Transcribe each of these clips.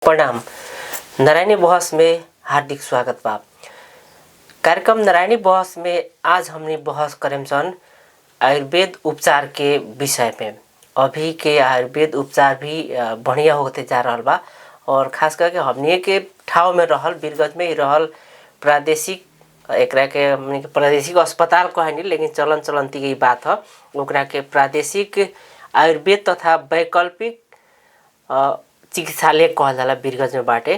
प्रणाम। नारायणी बहस में हार्दिक स्वागत बा। कार्यक्रम नारायणी बहस में आज हमने बहस करें सन आयुर्वेद उपचार के विषय में। अभी के आयुर्वेद उपचार भी बढ़िया होते जा रहा बा और खास करके हमने के ठाव में रहल बीरगंज में ही रहल प्रादेशिक एकरा के हमने के प्रादेशिक अस्पताल कहनी, लेकिन चलन चलनती की बात है ओकरा के प्रादेशिक आयुर्वेद तथा वैकल्पिक चिकित्सालय कहल जाला बीरगंज में बाटे।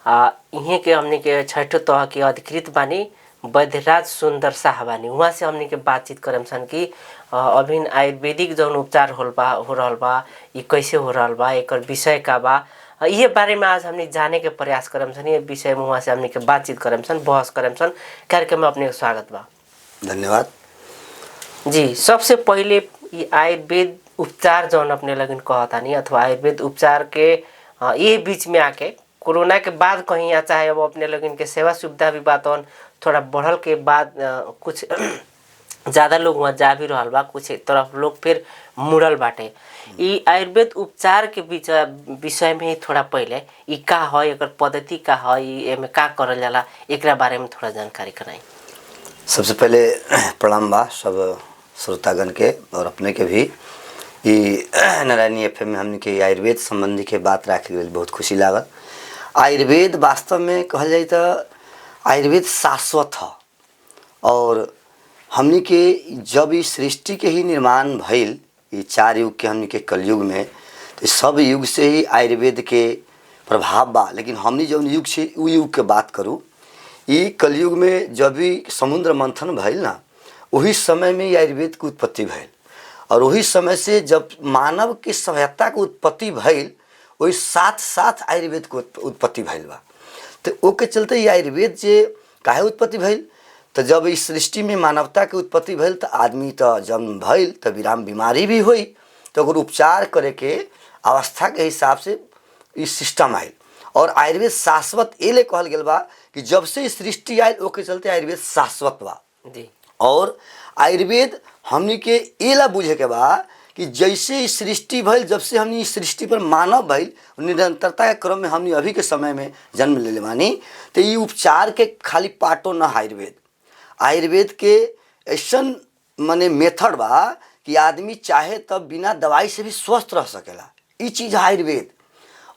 इहे के हमने के छठो तह के अधिकृत बानी वैद्यराज सुंदर शाह बानी। वहाँ से हमने के बातचीत करम सन कि अभी आयुर्वेदिक जौन उपचार हो रहल बा ये कैसे हो रहल बा, एकर विषय का बा, ये बारे में आज हमने जाने के प्रयास करम सन। ये विषय में वहाँ से हमने के बातचीत करम सन, बहस करम सन। कार्यक्रम में अपने स्वागत बा। धन्यवाद जी। सबसे पहले ये आयुर्वेद उपचार जौन अपने लगन कहता नहीं अथवा आयुर्वेद उपचार के ये बीच में आके कोरोना के बाद कहीं या चाहे अब अपने लोगन के सेवा सुविधा भी बात थोड़ा बढ़ल के बाद कुछ ज़्यादा लोग वहाँ जा भी रहल बा, कुछ तरफ लोग फिर मुड़ल बाटे। ये आयुर्वेद उपचार के विषय में ही थोड़ा पहले ये का है, एकर पद्धति का है, ये में का करल जाला, एकरा बारे में थोड़ा जानकारी कराई। सबसे पहले प्रणाम बा सब श्रोतागण के और अपने के भी। ये नारायणी एफएम में हमने के आयुर्वेद संबंधी के बात रखे गई, बहुत खुशी लागल। आयुर्वेद वास्तव में कहल जाए तो आयुर्वेद शाश्वत है और हमने के जब इस सृष्टि के ही निर्माण भइल, ये 4 युग के हमने के कलयुग में, तो सब युग से ही आयुर्वेद के प्रभाव बा। लेकिन हमने जब युग से उ युग के बात करूँ, ये कलयुग में जब भी समुद्र मंथन भइल ना, वही समय में आयुर्वेद की उत्पत्ति भइल और वही समय से जब मानव की सभ्यता की उत्पत्ति भइल, वही साथ साथ आयुर्वेद को उत्पत्ति भइल बा। तो ओके चलते ये आयुर्वेद जे काहे उत्पत्ति भइल, तो जब इस सृष्टि में मानवता के उत्पत्ति भइल तो आदमी तो जन्म भइल तो विराम बीमारी भी हुई, तो अगर उपचार करे के अवस्था के हिसाब से इस सिस्टम आयल। और आयुर्वेद शाश्वत एले कहल गेल बा कि जब से इस सृष्टि आयल ओके चलते आयुर्वेद शाश्वत बा। और आयुर्वेद हमनी के एला बुझे के बा कि जैसे इस सृष्टि भइल, जब से हमनी इस सृष्टि पर मानव भइल, निरंतरता के क्रम में हमनी अभी के समय में जन्म ले बानी, तो ये उपचार के खाली पाटो न आयुर्वेद। आयुर्वेद के ऐसन माने मेथड बा कि आदमी चाहे तब बिना दवाई से भी स्वस्थ रह सकेला। ये चीज़ आयुर्वेद।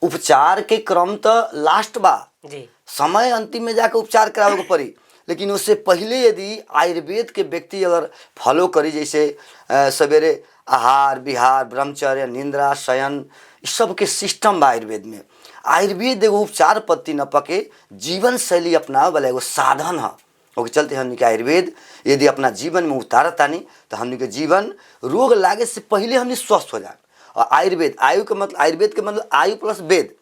उपचार के क्रम तो लास्ट बा जी, समय अंतिम में जाकर उपचार करावे को पड़ी, लेकिन उससे पहले यदि आयुर्वेद के व्यक्ति अगर फॉलो करी, जैसे सवेरे आहार विहार ब्रह्मचर्य निंद्रा शयन, इस सब के सिस्टम बा आयुर्वेद में। आयुर्वेद एगो उपचार पद्धति न पके जीवन शैली अपनावे वाला एगो साधन है। ओके चलते हमने के आयुर्वेद यदि अपना जीवन में उतारतानी तो हमने के जीवन रोग लागे से पहले हमने स्वस्थ हो जाए। और आयुर्वेद आयु के मतलब आयुर्वेद के मतलब आयु प्लस वेद,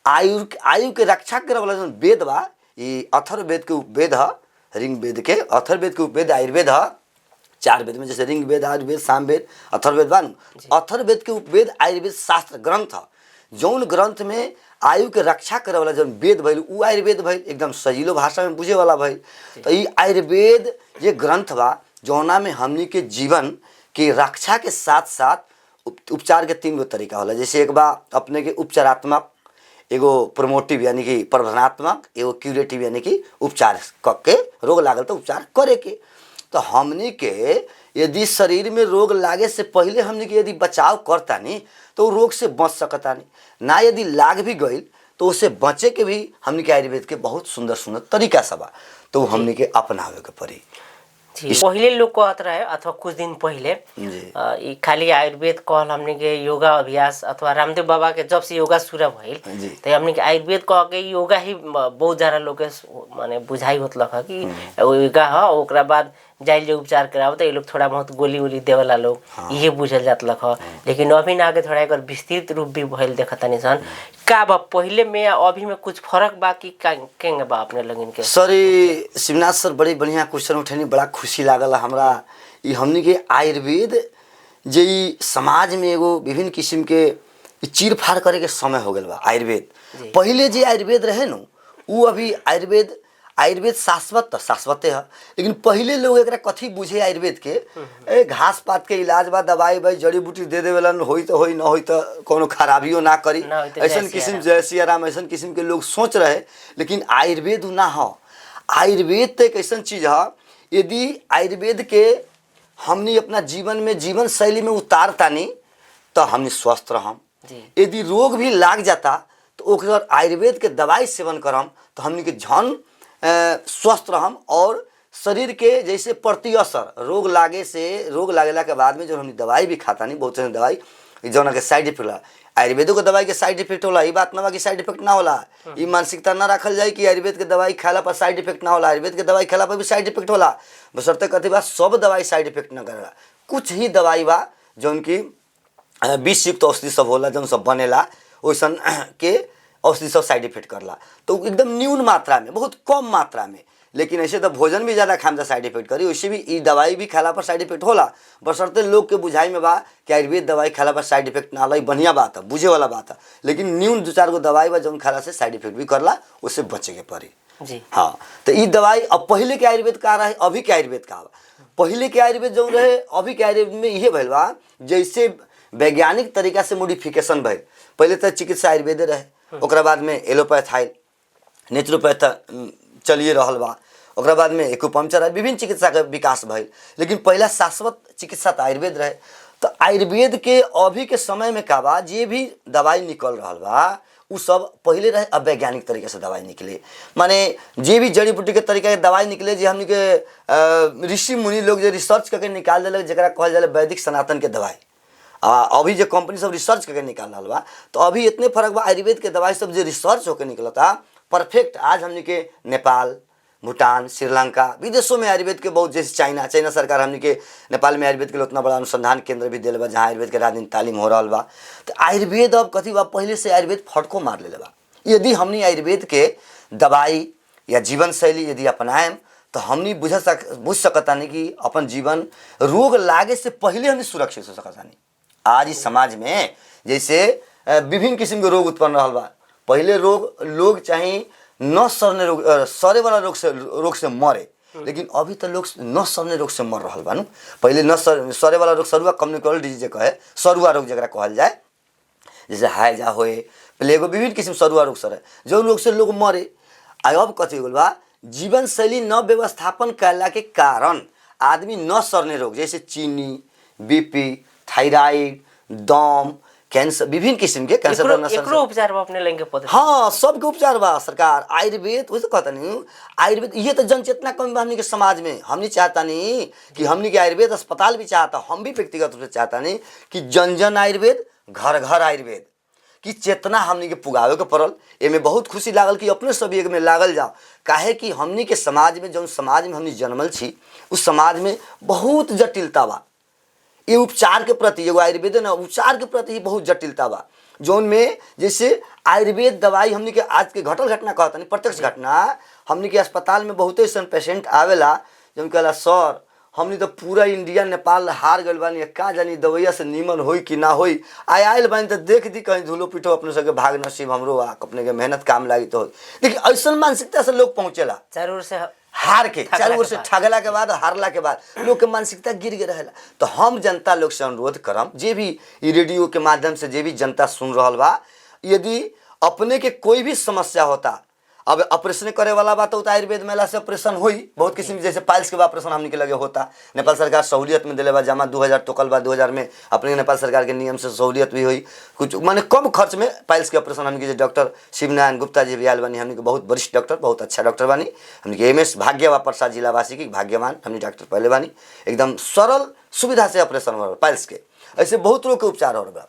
आयु के रक्षा करे वाला जो वेद बा, ये अथर्ववेद के उपवेद है, ऋग वेद के अथर्ववेद के उपवेद आयुर्वेद है। 4 वेद में जैसे ऋग वेद आयुर्वेद सामवेद अथर्ववेद बा। अथर्ववेद के उपवेद आयुर्वेद शास्त्र ग्रंथ है, जौन ग्रंथ में आयु के रक्षा करे वाला जौन वेद भइल उ आयुर्वेद भइल, एकदम सजीलो भाषा में बुझे वाला भइल। तो ये आयुर्वेद ये ग्रंथ बा जौना में हमनी के जीवन के रक्षा के साथ साथ उपचार के 3 गो तरीका होला। जैसे एक बा अपने के उपचारात्मक, एगो प्रोमोटिव यानी कि प्रवर्धनात्मक, एगो क्यूरेटिव यानी कि उपचार करके रोग लागल तो उपचार करे के। तो हमनी के यदि शरीर में रोग लागे से पहले हमनी के यदि बचाव करता नहीं तो रोग से बच सकता नहीं ना, यदि लाग भी गई तो उससे बचे के भी हमनी के आयुर्वेद के बहुत सुंदर सुंदर तरीका सब बा, तो हमनी के अपनावे के पड़ी। पहले लोग कहत रहे अथवा कुछ दिन पहले खाली आयुर्वेद कहल हमने के योगा अभ्यास अथवा रामदेव बाबा के जब से योगा शुरू भइल तो हमने के आयुर्वेद कह के योगा ही बहुत ज़्यादा लोग के माने बुझाई होतलक है कि योगा है, ओकरा बाद जाइल जो उपचार कराओ तो ये लोग थोड़ा बहुत गोली वोली देवला लोग ये बुझल जातलक है। लेकिन अभी ना आगे थोड़ा एक विस्तृत रूप भी भइल देखता नहीं सन का बा पहले में अभी में कुछ फर्क बा कि केंगे बा अपने लगन के। सर शिवनाथ सर बड़ी बढ़िया क्वेश्चन उठेनी, बड़ा खुशी लागल हमरा। ये हमनी के आयुर्वेद जे समाज में एगो विभिन्न किस्म के चीर फाड़ करे के समय हो गल बा। आयुर्वेद पहले जे आयुर्वेद रहे न उ अभी आयुर्वेद आयुर्वेद शाश्वत तो शाश्वते है, लेकिन पहले लोग एक कथी बुझे आयुर्वेद के ए घास पात के इलाज बा, दवाई भाई जड़ी बूटी दे देवेलन, होई तो होई, ना होई तो कोनो खराबियो ना करी, ऐसा किस्म जय सिया राम ऐसा किस्म के लोग सोच रहे। लेकिन आयुर्वेद ना हो। आयुर्वेद तो एक ऐसा चीज़ है, यदि आयुर्वेद के हमने अपना जीवन में जीवन शैली में उतारतानी तो हमने स्वस्थ रहम। यदि रोग भी लाग जाता तो ओकर आयुर्वेद के दवाई सेवन करम तो हमने के झन स्वस्थ रहम। और शरीर के जैसे प्रति असर रोग लागे से, रोग लागेला के बाद में जो हमने दवाई भी खाता नहीं, बहुत सारी दवाई जौन के साइड इफेक्ट होला, आयुर्वेदों के दवाई के साइड इफेक्ट होला। ये बात ना बा कि साइड इफेक्ट ना होला, ये मानसिकता ना रखल जाए कि आयुर्वेद के दवाई खाला पर साइड इफेक्ट ना होला। आयुर्वेद के दवाई खाला पर भी साइड इफेक्ट होला, बशर्ते कथी बा सब दवाई साइड इफेक्ट ना करेला। कुछ ही दवाई बा जौन की विषयुक्त औषधि सब होला, जौन सब बनेला वैसन के औषधि सब साइड इफेक्ट करला, तो एकदम न्यून मात्रा में, बहुत कम मात्रा में। लेकिन ऐसे तो भोजन भी ज़्यादा खाम तो साइड इफेक्ट करी, वैसे भी ये दवाई भी खाला पर साइड इफेक्ट होला, बशर्ते लोग के बुझाई में बा कि आयुर्वेद दवाई खाला पर साइड इफेक्ट ना होला। बढ़िया बात है, बुझे वाला बात है। लेकिन न्यून 2-4 गो दवाई बा जौन खाला से साइड इफेक्ट भी करला, उससे बचे के पड़ी जी। हाँ, तो ये दवाई अब पहले के आयुर्वेद का रहे, अभी के आयुर्वेद का बा। पहले के आयुर्वेद जो रहे, अभी के आयुर्वेद में यह भइल बा जैसे वैज्ञानिक तरीका से मॉडिफिकेशन भइल। पहले तो चिकित्सा आयुर्वेद रहे, ओकरा बाद में एलोपैथ आयल, नेचुरोपैथ चलिए रहल बा, ओकरा बाद में एक्यूपंक्चर आयल, विभिन्न चिकित्सा के विकास भइल। लेकिन पहला शाश्वत चिकित्सा तो आयुर्वेद रहे। तो आयुर्वेद के अभी के समय में का बा, जे भी दवाई निकल रहा बा उ सब पहले रहे, अब वैज्ञानिक तरीके से दवाई निकले। माने जे भी जड़ी बूटी के तरीका के दवाई निकले, जे हमने के ऋषि मुनि लोग जो रिसर्च करके निकाल दिले, जरा कहल जाए वैदिक सनातन के दवाई। अभी जो कंपनी सब रिसर्च करके निकाल रहा बा, तो अभी इतने फर्क बा आयुर्वेद के दवाई सब जो रिसर्च होकर निकलता परफेक्ट। आज हमने के नेपाल, भूटान, श्रीलंका, विदेशों में आयुर्वेद के बहुत, जैसे चाइना सरकार हमने के नेपाल में आयुर्वेद के लिए उतना बड़ा अनुसंधान केंद्र भी दिले बा, जहाँ आयुर्वेद के राजनीतिक तालीम हो रहा बा। तो आयुर्वेद अब कथी बा, पहले से आयुर्वेद फटको मार ले बा। यदि हमने आयुर्वेद के दवाई या जीवन शैली यदि अपनाएम तो हमने बुझ सकता नहीं कि अपन जीवन रोग लागे से पहले हमने सुरक्षित हो सकता नहीं। आज इस समाज में जैसे विभिन्न किस्म के रोग उत्पन्न रहा बा। पहले लोग चाहे न सरने रोग, सरे वाला रोग से मरे, लेकिन अभी तो लोग न सरने रोग से मर रहा बा। पहले न सरे वाला रोग सरुआ कम्युनिकेबल डिजीज कहे, सरुआ रोग जरा कहल जाए, जैसे हाइजा होए, प्लेगो, विभिन्न किस्म सरुआ रोग सर है, जो रोग से लोग मरे। अब कथी हो बा, जीवन शैली न व्यवस्थापन कैला के कारण आदमी न सरने रोग जैसे चीनी, बीपी, थायराइड, दम, कैंसर, विभिन्न किस्म के कैंसर एकरो उपचार बा अपने लेंगे पौधे। हाँ, सबके उपचार बा सरकार। आयुर्वेद वैसे कहता नहीं, आयुर्वेद ये तो जनचेतना कम बा हमने के समाज में। हमने चाहता नहीं कि हमने के आयुर्वेद अस्पताल भी चाहता, हम भी व्यक्तिगत रूप से चाहता नहीं कि जन जन आयुर्वेद, घर घर आयुर्वेद की चेतना हमने के पुगावे के पड़ल। एमे बहुत खुशी लागल कि अपने सभी एक में लागल जाओ, काहे कि हमने के समाज में, जो समाज में हमने जन्मल छी, उस समाज में बहुत जटिलता बा। ये उपचार के प्रति, एगो आयुर्वेद ना, उपचार के प्रति ही बहुत जटिलता बा। जोन में जैसे आयुर्वेद दवाई हमने के आज के घटल घटना कहता नहीं, प्रत्यक्ष घटना। हमने के अस्पताल में बहुत ऐसा पेशेंट आवेला जो कहला सर हमने तो पूरा इंडिया नेपाल हार गल बानी, का जानी दवाइया से नीमन होई कि ना होई, आयल बानी तो देख दी कहीं धूलो पीठो अपने सके भाग नसीब हमरो अपने के मेहनत काम लागी तो। देखिए ऐसा मानसिकता से लोग पहुँचेला, चारों ओर से हार के, चारों ओर से ठगला के बाद, हारला के बाद लोग के मानसिकता गिर गए रहेला। तो हम जनता लोग से अनुरोध करम, जे भी ये रेडियो के माध्यम से जे भी जनता सुन रहा बा, यदि अपने के कोई भी समस्या होता, अब ऑपरेशन करे वाला बात होता, आयुर्वेद मेला से ऑपरेशन हुई बहुत किस्म, जैसे पाइल्स के ऑपरेशन हमने के लगे होता। नेपाल सरकार सहूलियत में दिले बा, जमा 2000 तोकल बा, 2000 में अपने नेपाल सरकार के नियम से सहूलियत भी हुई, कुछ माने कम खर्च में पाइल्स के ऑपरेशन हमने के डॉक्टर शिवनारायण गुप्ता जी भी आयल बानी, हमने के बहुत वरिष्ठ डॉक्टर, बहुत अच्छा डॉक्टर बानी। हमने के MS भाग्यवा प्रसाद जिलावासी की भाग्यवान हमने डॉक्टर पहले बानी, एकदम सरल सुविधा से ऑपरेशन हो रहा पाइल्स के। ऐसे बहुत रोग के उपचार हो रहा।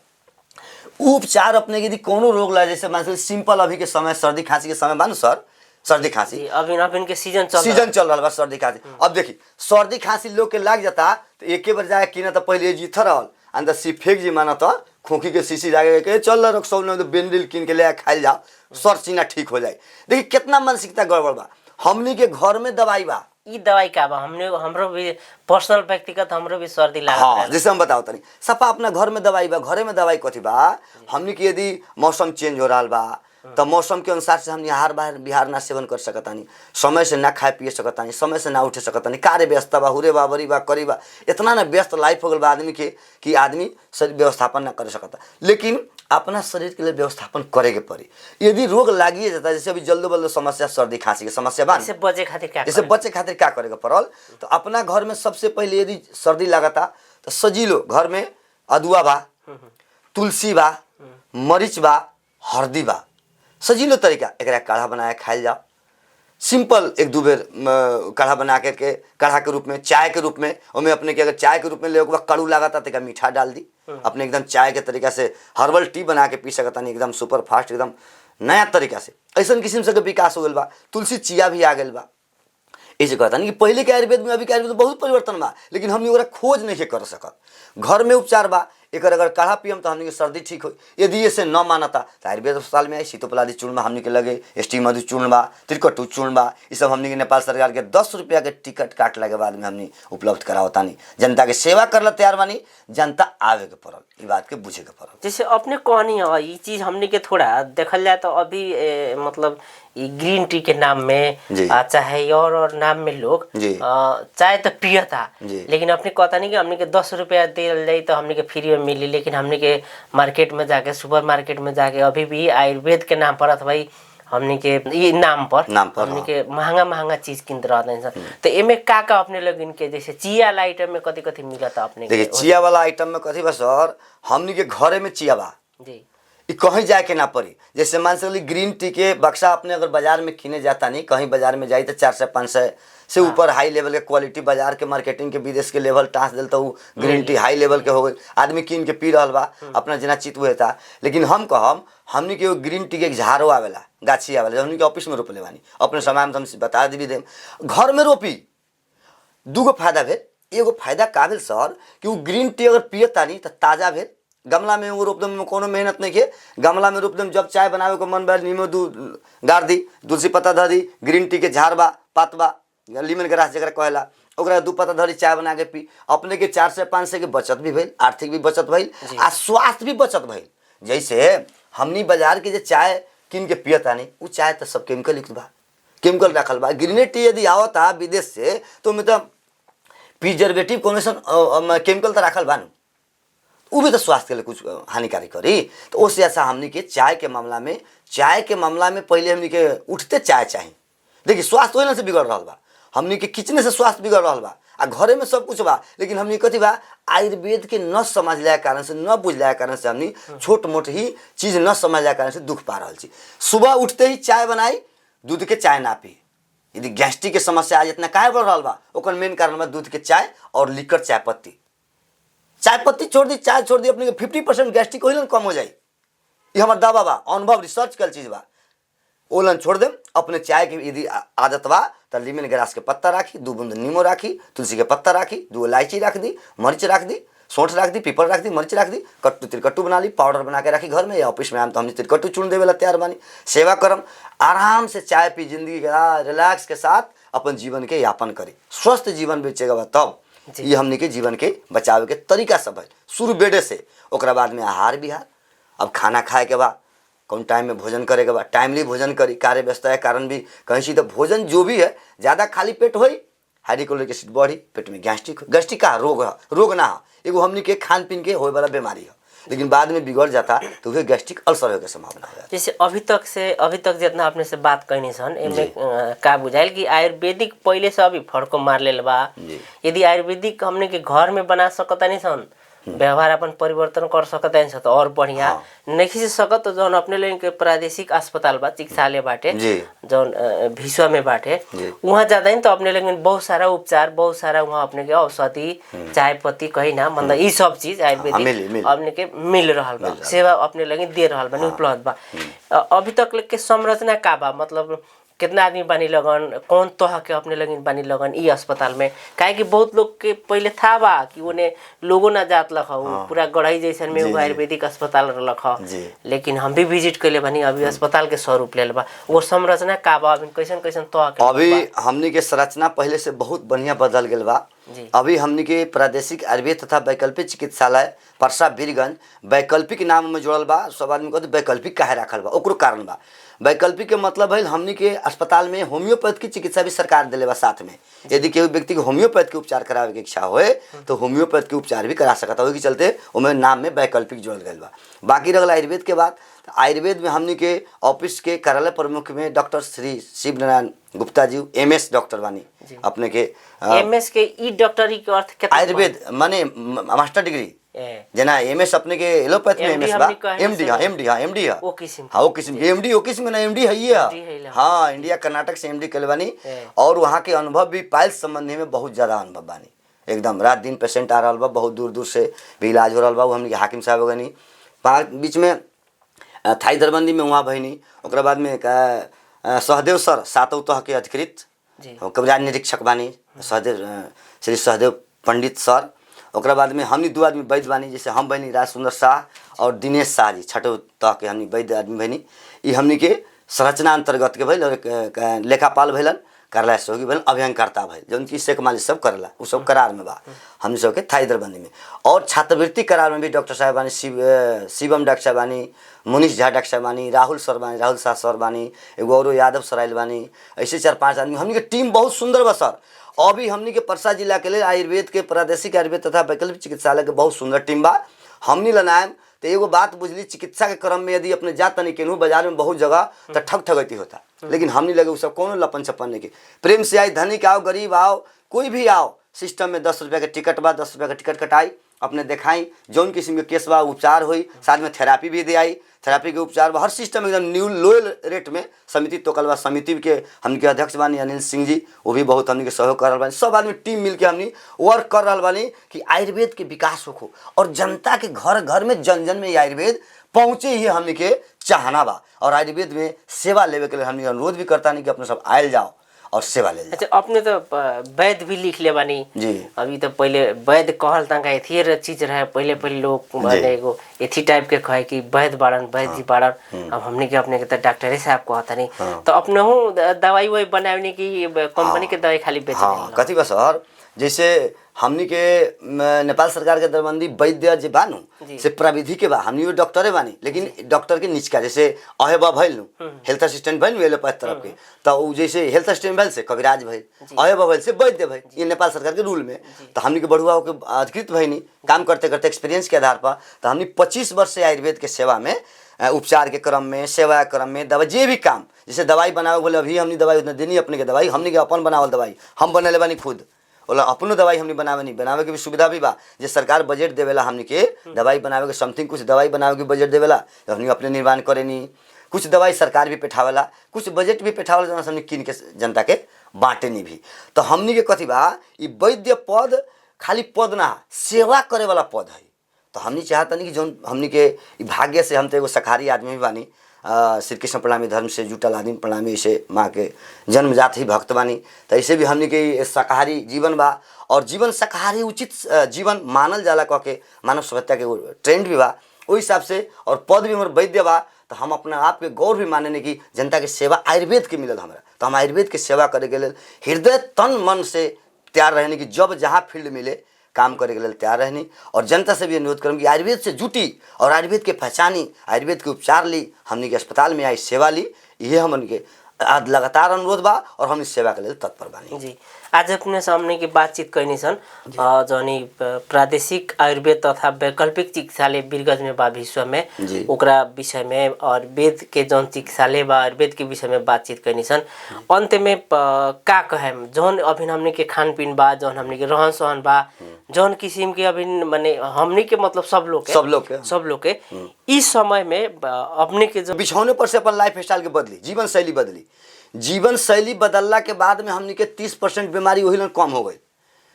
उपचार अपने यदि कोनो रोग ला, जैसे मान सिंपल अभी के समय सर्दी खांसी के समय बा सर, सर्दी खांसी अभी के सीजन चल रहा बा, सर्दी खांसी। अब देखिए सर्दी खांसी लोग के लाग जाता तो एक बार जाए कि ना, तो पहले जीथ रहल अंदर फेंक जी, माना तो खोखी के शीशी लागे के चल रहा सौ तो बेंडिल किन के ले खाइल जाओ, सर सीना ठीक हो जाए। देखिए कितना मानसिकता गड़बड़ बा। हमनी के घर में दवाई बा, ई दवाई का बा, हमरो भी पर्सनल व्यक्तिगत हमरो भी सर्दी लागत। हाँ, जैसे हम बताओ तनी सफा अपना घर में दवाई बा, घरे में दवाई कथी बा, हमनी के यदि मौसम चेंज हो रहा बा, तो मौसम के अनुसार से हमनी आहार बिहार ना सेवन कर सकतानी, समय से ना खाए पिए सकतानी, समय से ना उठे सकतानी, कार्य व्यस्त बा, हुरे बा, बरी बा, करी बा, इतना ना व्यस्त लाइफ हो गल बा आदमी के कि आदमी शरीर व्यवस्थापन ना कर सकता। लेकिन अपना शरीर के लिए व्यवस्थापन करे के पड़ी। यदि रोग लागिए जाता, जैसे अभी जल्दो बल्दो समस्या सर्दी खांसी के समस्या बा, जैसे बचे खातिर क्या करे के पड़ल, तो अपना घर में सबसे पहले यदि सर्दी लागता तो सजीलो घर में अदुआ बा, तुलसी बा, मरीच बा, हल्दी बा, सजीलो तरीका एक काढ़ा बनाए खाइल जाओ। सिंपल 1-2 बेर काढ़ा बना के काढ़ा के रूप में, चाय के रूप में, उनमें अपने के अगर चाय के रूप में ले कड़ू लागता तो मीठा डाल दी, अपने एकदम चाय के तरीका से हर्बल टी बना के पी सकता नहीं, एकदम सुपर फास्ट, एकदम नया तरीका से। ऐसा किस्म से विकास हो गल बा। तुलसी चिया भी आ गल बा। ऐसे कहता नहीं कि पहले के आयुर्वेद में अभी के आयुर्वेद में बहुत परिवर्तन बा, लेकिन हमने ओकरा खोज नहीं कर सकत। घर में उपचार बा, एक अगर काढ़ा पियम तो हमने के सर्दी ठीक हो। यदि ऐसे न मानता तो आयुर्वेद अस्पताल में आई सीतोपलादी चूर्ण बा हमने के लगे, एसटी मधु चूर्ण बा, त्रिकटु चूर्ण बा, ये सब हमने के नेपाल सरकार के 10 रुपया के टिकट काटला के बाद में हमने उपलब्ध करावता नहीं। जनता के सेवा करला तैयार बानी, जनता आवे के पड़ल, ये बात के बुझे के पड़ल। जैसे अपने कहनी है ये चीज हमने के थोड़ा देखल जाए तो अभी मतलब ये ग्रीन टी के नाम में चाहे और नाम में लोग चाय तो पियता, लेकिन अपने कहता नहीं कि हमने के 10 रुपया दे जाए तो हमने के फ्री में मिली, लेकिन हमने के मार्केट में जाके, सुपर मार्केट में जाके अभी भी आयुर्वेद के नाम पर अथवा हमने के ये नाम पर हमने के महंगा चीज किनते रहते हैं। तो एमे का अपने लोग इनके जैसे चिया वाला आइटम में कथी मिलता अपने? देखिए चिया वाला आइटम में कथी बा सर, हमने के घरे में चिया बा जी, कहीं जाए के ना पड़ी। जैसे मान सकली ग्रीन टी के बक्सा अपने अगर बाजार में किने जाता नहीं, कहीं बाजार में जाई तो 400-500 से ऊपर हाई लेवल के क्वालिटी बाजार के मार्केटिंग के विदेश के लेवल टाँस दिल तो ग्रीन टी हाई लेवल के हो गई, आदमी किन के पी रहा बा अपना जना चित हुए था। लेकिन हम कहम हमने के ग्रीन टी के झाड़ो आवेला, गाछी आवेला, हमने के ऑफिस में रोप ले बानी, अपने समय में हम बता दी देम घर में रोपी। 2 फायदा भेल। एगो फायदा का भेल सर कि वो ग्रीन टी अगर पियता नहीं तो ताज़ा भेल, गमला में वो रोप दम, कोनो मेहनत नहीं के, गमला में रोप दम, जब चाय बनावे को मन बा नींबू दूध गाड़ दी, तुलसी पत्ता धर दी, ग्रीन टी के झाड़ बा, पात बा, लीमन ग्रास जरा कहला, ओकरा 2 पत्ता धरी चाय बना के पी। अपने के 400-500 के बचत भी भइल, आर्थिक भी बचत भइल आ स्वास्थ्य भी बचत भइल। जैसे हमनी बाजार के चाय किन के पियता नहीं, वो चाय तो सब केमिकल युक्त बा, केमिकल रखल बा। ग्रीन टी यदि आवता विदेश से तो मतलब प्रिजर्वेटिव कौन केमिकल तो रखल बा, वो भी तो स्वास्थ्य के लिए कुछ हानिकारक करी। तो उससे ऐसा हमने के चाय के मामला में पहले हमने के उठते चाय चाहिए। देखिए स्वास्थ्य वही से बिगड़ रहा बा, हमने के किचने से स्वास्थ्य बिगड़ रहा बा, आ घरे में सब कुछ बा, लेकिन हमने कथी बा आयुर्वेद के न समझला कारण से, न बुझला कारण से, हमने छोट मोट ही चीज न समझला कारण से दुख पा रहा छी। सुबह उठते ही चाय बनाई, दूध के चाय ना पी। यदि गैस्ट्रिक के समस्या आज इतना काहे बढ़ रहा बा, ओकर मेन कारण बा दूध के चाय और लिकर चाय पत्ती छोड़ दी, चाय छोड़ दी, अपने के 50% गैस्ट्रिक ओलन कम हो जाए। ये हमार दावा बा, अनुभव रिसर्च कल चीज बा। ओलन छोड़ देम, अपने चाय की यदि आदत बा तो लीमन ग्रास के पत्ता राखी, 2 बूंद नींबू राखी, तुलसी के पत्ता राखी, 2 इलायची रख दी, मर्च रख दी, सौंठ रख दी, पीपल रख दी, मर्च रख दी, त्रिकट्टू बना ली, पाउडर बना के रखी घर में, या ऑफिस में आम तो हमने त्रिकट्टू चूर्ण देवे ला तैयार बानी। सेवा करम, आराम से चाय पी, जिंदगी के रिलैक्स के साथ अपन जीवन के यापन करी, स्वस्थ जीवन बेचेगा बा। तब ये हमने के जीवन के बचावे के तरीका सब है, शुरू बेडे से, ओकरा बाद में आहार बिहार। अब खाना खाए के बाद कौन टाइम में भोजन करे के बाद टाइमली भोजन करी, कार्य व्यस्तता के कारण भी कहीं सी तो भोजन जो भी है ज़्यादा खाली पेट होई, हाइड्रोक्लोरिक एसिड बढ़ी, पेट में गैस्ट्रिक का रोग ना हो, एगो हमने के खान पीन के होए वाला बीमारी है, लेकिन बाद में बिगड़ जाता तो वह गैस्ट्रिक अल्सर होने की संभावना है। जैसे अभी तक जितना अपने से बात कहनी सन एमे का बुझाइल कि आयुर्वेदिक पहले से अभी फड़को मार लेल बा। यदि आयुर्वेदिक हमने के घर में बना सकता नहीं सन, व्यवहार अपन परिवर्तन कर सकता है तो और बढ़िया नहीं से सकत तो जौन अपने लोगन के प्रादेशिक अस्पताल बा, चिकित्सालय बाटे जौन भिसवा में बाटे, वहाँ जाता है तो अपने लोगन बहुत सारा उपचार, बहुत सारा वहाँ अपने के औषधि, चाय पत्ती कही ना मतलब ये सब चीज आयुर्वेदिक अपने के मिल रहा बा, सेवा अपने लोगन दे रहा बा, उपलब्ध बा। अभी तक के संरचना का बा, मतलब कितना आदमी बानी लगन, कौन तह के अपने लगन बानी लगन ई अस्पताल में? काहे कि बहुत लोग के पहले था बा कि उन्हें लोगों ना जात लख पूरा गढ़ई जैसन में वो आयुर्वेदिक अस्पताल रख, लेकिन हम भी विजिट कैले बानी, अभी अस्पताल के स्वरूप ले बा। वो संरचना का बा, अभी कैसन कैसन तह के? अभी हमनी के संरचना पहले से बहुत बढ़िया बदल गल बा। जी। अभी हमनी के प्रादेशिक आयुर्वेद तथा वैकल्पिक चिकित्सालय परसा बीरगंज वैकल्पिक नाम में जोड़ल बा। सब आदमी कहते वैकल्पिक काहे रखल बा, ओकरो कारण बा। वैकल्पिक के मतलब है हमनी के अस्पताल में होम्योपैथ की चिकित्सा भी सरकार दिले बा साथ में। यदि केहू व्यक्ति के होम्योपैथ के उपचार करावे के इच्छा होए तो होम्योपैथ के उपचार भी करा सकता। ओहि के चलते ओमे नाम में वैकल्पिक जोड़ल गइल बा। बाकी रहल आयुर्वेद के बात, आयुर्वेद में हमनी के ऑफिस के कार्यालय प्रमुख में doctor Shri Shiv Narayan Gupta ji MS doctor बानी अपने के। MS के ई डॉक्टरी के अर्थ क्या? आयुर्वेद माने मास्टर डिग्री जना MS अपने के एलोपैथ में MS बा। MD वो किस्म हाँ वो किस्म के MD वो किस्म ना MD है ये। हाँ इंडिया कर्नाटक से MD कल बानी और वहाँ के अनुभव भी पाइल्स संबंधी में बहुत ज़्यादा अनुभव बानी। एकदम रात दिन पेशेंट आ रहा बा, बहुत दूर दूर से भी इलाज हो रहा बा। हमने हाकिम साहब हो गनी बीच में थाई दरबंदी में वहाँ भईनी। ओकरा बाद में सहदेव सर सातों तह के अधिकृत कब्जा निरीक्षक बानी सहदेव श्री सहदेव पंडित सर। ओकरा बाद में हमनी 2 आदमी वैद्य बानी, जैसे हम बनी राज सुंदर शाह और दिनेश शाह जी छठो तह के हमनी वैद्य आदमी बनी। ये हमनी के संरचना अंतर्गत के भइल और लेखापाल भइलन, कार्यालय सहयोगी भइल, अभियंकर्ता भइल जौन की शेख मालिक सब करला उ सब करार में बा हमनी सब के थाई दरबंदी में। और छात्रवृत्ति करार में भी डॉक्टर साहब बानी शिवम डॉक्टर साहब बानी, मुनीष झा डॉक्टर साहब बानी, राहुल सर बानी, राहुल शाह सर बानी, एगो और यादव सर आइल बानी। ऐसे 4-5 आदमी हमनी के टीम बहुत सुंदर बा सर। अभी हमनी के परसा जिला के लिए आयुर्वेद के प्रादेशिक आयुर्वेद तथा वैकल्पिक चिकित्सालय के बहुत सुंदर टीम बा। हमनी लनायम तो एगो बात बुझली, चिकित्सा के क्रम में यदि अपने जात तनी केनहू बाजार में बहुत जगह तो ठग ठगती होता, लेकिन हमनी लगे उ सब कोनो लपन छपन नहीं के। प्रेम से आई, धनिक आओ गरीब आओ कोई भी आओ, सिस्टम में 10 रुपये के टिकट बा, 10 रुपये का टिकट कटाई, अपने दिखाई जौन किस्म के केस बा उपचार हुई, साथ में थेरापी भी दे आई, थेरापी के उपचार बा। हर सिस्टम एकदम न्यू लोअर रेट में समिति तो कल बा। समिति के हमनी के अध्यक्ष बानी अनिल सिंह जी, वो भी बहुत हमनी के सहयोग कर रहा बानी। सब आदमी टीम मिल के हमनी वर्क कर रहा बानी कि आयुर्वेद के विकास हो और जनता के घर घर में जन जन में आयुर्वेद पहुँचे ही हमनी के चाहना बा। और आयुर्वेद में सेवा लेवे के लिए हमनी अनुरोध भी करता नहीं कि अपने सब आयल जाओ और सेवा ले। अच्छा अपने तो वैद्य भी लिख ले बानी जी। अभी तो पहले वैद्य कहल तंका एथियर चीज रहे, पहले लोग माने एगो एथी टाइप के कहे कि वैद्य बाड़न वैद्य जी बाड़न। अब हमने के अपने के तो डॉक्टर साहब कहता नहीं तो अपने हूँ दवाई वही बनाने की कंपनी के दवाई खाली बेचने। हाँ कथी बा सर, जैसे हमनी के नेपाल सरकार के दरबंदी वैद्य जे बानू से प्राविधि के बा, हमनी डॉक्टरे बानी लेकिन डॉक्टर के निचका जैसे अहेबा भइल हेल्थ असिस्टेंट भइल एलोपैथ तरफ के, तो जैसे हेल्थ असिस्टेंट भइल से कविराज भइल, अहेबा भइल से वैद्य भइल, ये नेपाल सरकार के रूल में। तो हमनी के बढ़ुआ के अधिकृत भइनी काम करते करते एक्सपीरियंस के आधार पर। तो हमनी 25 वर्ष से आयुर्वेद के सेवा में, उपचार के क्रम में, सेवा के क्रम में, दवा जे भी काम जैसे दवाई बनावे बोले अभी हमनी दवाई उतना देनी अपने के दवाई हमनी के अपन बनावल दवाई हम बनेले बानी खुद, बोला अपनो दवाई हमनी बनावे के भी सुविधा भी बा। जे सरकार बजट देवेला हमनी के दवाई बनावे के समथिंग कुछ दवाई बनावे के बजट देवेला तो हमनी अपने निर्माण करेनी। कुछ दवाई सरकार भी पेठावेला, कुछ बजट भी पेठावेला जो हमनी किन के जनता के बांटेनी भी। तो हमनी के कथी बा ई वैद्य पद खाली पद ना सेवा करे वाला पद है। तो हमनी चाहतनी कि जो हमनी के भाग्य से हम तो एगो शाकाहारी आदमी भी बानी, श्री कृष्ण प्रणामी धर्म से जुटल आदमी प्रणामी ऐसे माँ के जन्मजात ही भक्त बानी। तो ऐसे भी हमनी के शाकाहारी जीवन बा और जीवन शाकाहारी उचित जीवन मानल जाला कह के मानव सभ्यता के ट्रेंड भी बा ओहि हिसाब से। और पद भी हमारे वैद्य बा तो हम अपना आप के गौरव भी माने कि जनता के सेवा आयुर्वेद के मिलल हमरा। तो हम आयुर्वेद के सेवा करे के लिए हृदय तन मन से तैयार रहने की जब जहाँ फील्ड मिले काम करे के लिए तैयार रहनी। और जनता से भी अनुरोध करूँ कि आयुर्वेद से जुटी और आयुर्वेद के पहचानी, आयुर्वेद के उपचार ली, हमने के अस्पताल में आई सेवा ली, ये हमन के लगातार अनुरोध बा और हम इस सेवा के लिए तत्पर बानी। जी आज अपने सामने की बातचीत कैनी सन जौनी प्रादेशिक आयुर्वेद तथा वैकल्पिक चिकित्सालय बीरगंज में बा विश्व में ओकरा विषय में और वेद के जौन चिकित्सालय बा आयुर्वेद के विषय में बातचीत कैनी सन। अंत में का कहेम जौन अभी हमने के खान पीन बा, जौन हमने के रहन सहन बा, जौन किस्म के अभी माने हमने के मतलब सब लोग के इस समय में अपने के जो बिछौने पर से अपन लाइफ स्टाइल के बदली, जीवन शैली बदली, जीवन शैली बदलला के बाद में हमनी के 30% बीमारी वही लन कम हो गई,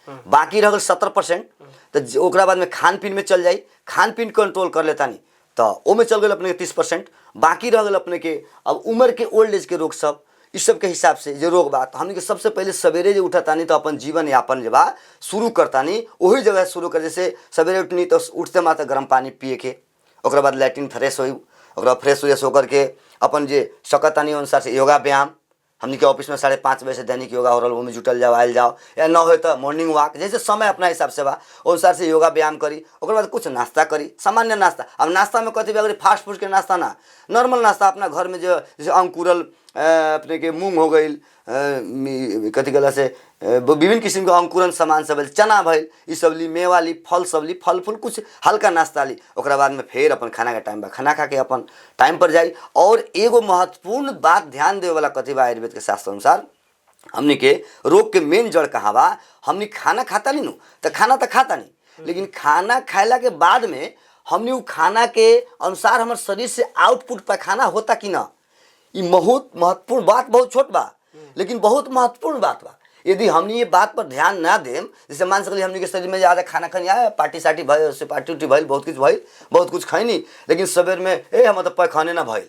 बाकी रह 70%। तो ओकरा बाद में खान पीन में चल जाई, खान पीन कंट्रोल कर लेता नहीं तो वो में चल गए अपने के 30%, बाकी रह गए अपने के अब उम्र के ओल्ड एज के रोग सब इस सब के हिसाब से जो रोग बा। तो हमनी के सबसे पहले सवेरे जो उठतानी तो अपन जीवन यापन जब शुरू करतानी वही जगह शुरू कर, जैसे सवेरे उठनी तो उठते मात्र गर्म पानी पिए के, ओकरा बाद लैट्रिन फ्रेश हो, ओकरा फ्रेश व्रेश होकर के अपन जे सकतानी अनुसार से योगा व्यायाम हमनी के ऑफिस में 5:30 बजे से दैनिक योगा हो रहा, वो में जुटल जाओ, आयल जाओ, या न हो तो मॉर्निंग वॉक, जैसे समय अपना हिसाब से बा उस अनुसार से योगा व्यायाम करी। ओकर बाद कुछ नाश्ता करी, सामान्य नाश्ता। अब नाश्ता में कथी अगर फास्ट फूड के नाश्ता ना, नॉर्मल नाश्ता अपना घर में जो जैसे अंकुरल अपने के मूंग हो गई, कथी गला से विभिन्न किस्म के अंकुरन सामान सब, चना भइल, ई सब ली, मेवा ली, फल सब ली, फल फूल कुछ हल्का नाश्ता ली। ओकरा बाद में फिर अपन खाना के टाइम बा, खाना खा के अपन टाइम पर जाई। और एगो महत्वपूर्ण बात ध्यान देवे वाला कथी बा आयुर्वेद के शास्त्र अनुसार, हमनी के रोग के मेन जड़ कहाँ बा, हमनी खाना खाता नहीं नु, तो खाना तो खाता नहीं, लेकिन खाना खाइला के बाद में हमनी उ खाना के अनुसार हमारे शरीर से आउटपुट पैखाना होता कि ना, ये बहुत महत्वपूर्ण बात, बहुत छोट बा लेकिन बहुत महत्वपूर्ण बात बा। यदि हमनी ये बात पर ध्यान ना देम, जैसे मान सकली हमनी के शरीर में ज़्यादा खाना खानी आए, पार्टी सार्टी भइल, उससे पार्टी उर्टी भइल, बहुत कुछ खैनी, लेकिन सवेर में हम तो पैखाने ना भइल,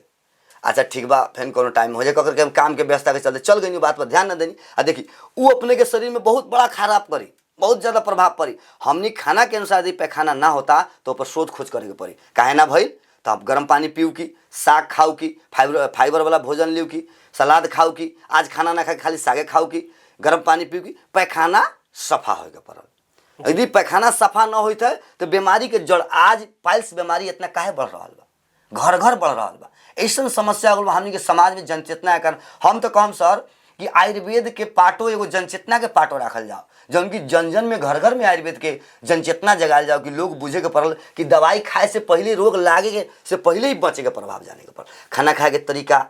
अच्छा ठीक बा, फिर कोनो टाइम हो जाए ककर के हम काम के व्यवस्था के चलते चल गई, बात पर ध्यान ना देनी, आ देखी वो अपने के शरीर में बहुत बड़ा खराब करी, बहुत ज़्यादा प्रभाव पड़ी। हमनी खाना के अनुसार यदि पैखाना ना होता तो ऊपर शोध खोज करे के पड़ी, काहे ना भइल, तो आप गर्म पानी पीऊ की, साग खाऊ की, फाइबर वाला भोजन लियो की, सलाद खाऊ की, आज खाना ना खा खाली सागे खाऊ की, गर्म पानी पीऊ की, पैखाना सफा होके पड़ल। यदि पैखाना सफा ना होता है तो बीमारी के जड़, आज पाइल्स बीमारी इतना काहे बढ़ रहा बा, घर घर बढ़ रहा बा, ऐसा समस्या हो हमनी के समाज में जनचेतना के कारण। हम तो कहम सर कि आयुर्वेद के पाटो एगो जनचेतना के पाटो रखल जाओ, जौन की जन जन में घर घर में आयुर्वेद के जनचेतना जगाल जाओ, कि लोग बुझे के पड़ल कि दवाई खाए से पहले, रोग लागे के से पहले ही बचे के प्रभाव जाने के पड़ल, खाना खाए के तरीका,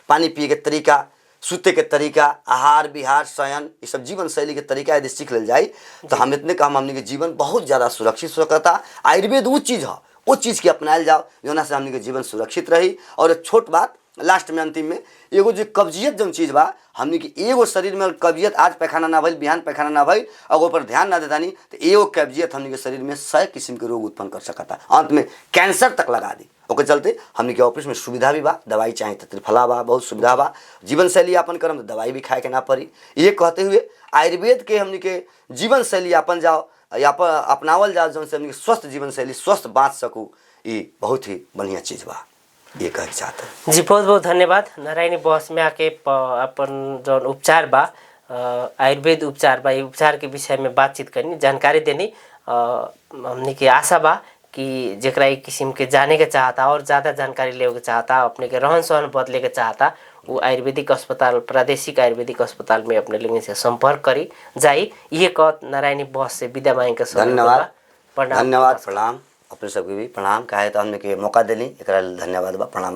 पानी पिए के तरीका, सूते के तरीका, आहार विहार, शयन, ये सब जीवन शैली के तरीका यदि सीख लेल जाए तो हम इतने काम हमनी के जीवन बहुत ज़्यादा सुरक्षित हो सकता। आयुर्वेद वो चीज़ है, वो चीज़ के अपनायल जाओ जोना से हमनी के जीवन सुरक्षित रही। और एक छोट बात लास्ट में, अंतिम में, एगो जो कब्जियत जो चीज़ बा, हमनी के एगो शरीर में कब्जियत, आज पैखाना ना भइल, बिहान पैखाना ना भइल, और ऊपर ध्यान ना देता नहीं तो एगो कब्जियत हमनी के शरीर में 100 किस्म के रोग उत्पन्न कर सकता, अंत में कैंसर तक लगा दी। ओके चलते हमनी के ऑफिस में सुविधा भी बा, दवाई चाहे तो त्रिफला बा, बहुत सुविधा बा, जीवन शैली यापन करम तो दवाई भी खाए के ना पड़ी। ये कहते हुए आयुर्वेद के हमनी के जीवन शैली यापन जाओ, या अपनावल जाओ, जौन से हमनी के स्वस्थ जीवन शैली, स्वस्थ बाँच सकूँ, ये बहुत ही बढ़िया चीज़ बा, ये कह चाहते हैं। जी बहुत बहुत धन्यवाद। नारायणी बस में आके अपन जो उपचार बा, आयुर्वेद उपचार बा, ये उपचार के विषय में बातचीत करनी, जानकारी देनी, हमने की आशा बा कि जरा एक किस्म के जाने के चाहता और ज़्यादा जानकारी ले के चाहता, अपने के रहन सहन बदले के चाहता, वो आयुर्वेदिक अस्पताल, प्रादेशिक आयुर्वेदिक अस्पताल में अपने लोगों से संपर्क करी जाई। ये कह नारायणी बस से विदा मांग के धन्यवाद, प्रणाम, अपने सबके भी प्रणाम, काहे तो हमने के मौका दिली, एक धन्यवाद बा, प्रणाम।